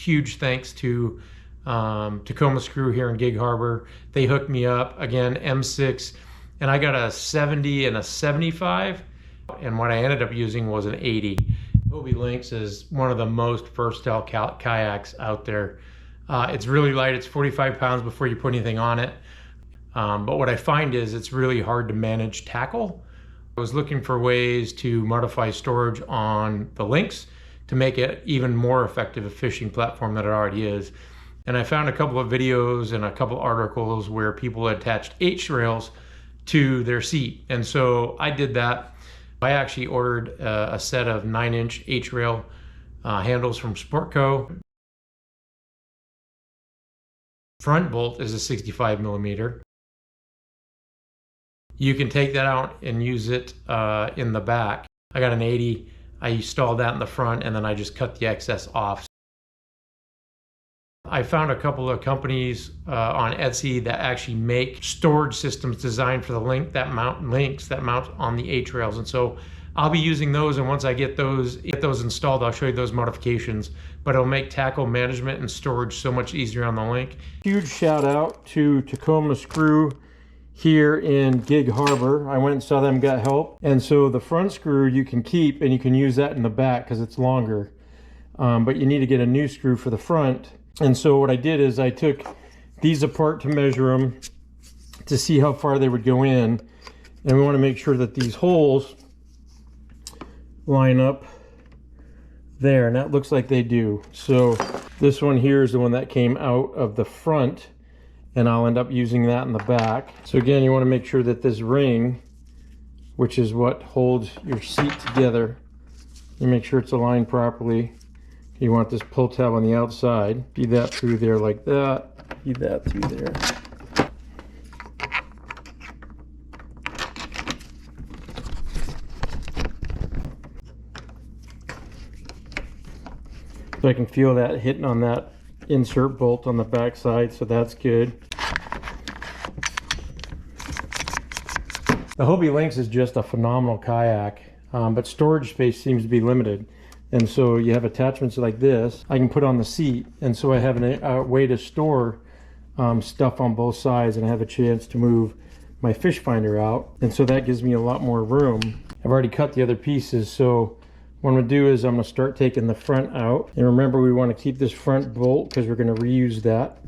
huge thanks to Tacoma Screw here in Gig Harbor. They hooked me up, again, M6, and I got a 70 and a 75, and what I ended up using was an 80. Hobie Lynx is one of the most versatile kayaks out there. It's really light, it's 45 pounds before you put anything on it. But what I find is it's really hard to manage tackle. I was looking for ways to modify storage on the Lynx to make it even more effective a fishing platform than it already is. And I found a couple of videos and a couple articles where people attached H-rails to their seat. And so I did that. I actually ordered a set of 9-inch H-rail handles from Sportco. Front bolt is a 65 millimeter. You can take that out and use it in the back. I got an 80. I installed that in the front, and then I just cut the excess off. I found a couple of companies on Etsy that actually make storage systems designed for the Lynx that mount on the H-rails, and so I'll be using those. And once I get those installed, I'll show you those modifications. But it'll make tackle management and storage so much easier on the Lynx. Huge shout out to Tacoma Screw here in Gig Harbor. I went and saw them, got help. And so the front screw you can keep, and you can use that in the back because it's longer. But you need to get a new screw for the front. And so what I did is I took these apart to measure them to see how far they would go in. And we want to make sure that these holes line up there, and that looks like they do. So this one here is the one that came out of the front, and I'll end up using that in the back. So again, you want to make sure that this ring, which is what holds your seat together, you make sure it's aligned properly. You want this pull tab on the outside. Feed that through there like that. Feed that through there. So I can feel that hitting on that insert bolt on the back side, so that's good. The Hobie Lynx is just a phenomenal kayak, but storage space seems to be limited. And so you have attachments like this I can put on the seat, and so I have a way to store stuff on both sides, and I have a chance to move my fish finder out, and so that gives me a lot more room. I've already cut the other pieces, so what I'm going to do is I'm going to start taking the front out. And remember, we want to keep this front bolt because we're going to reuse that.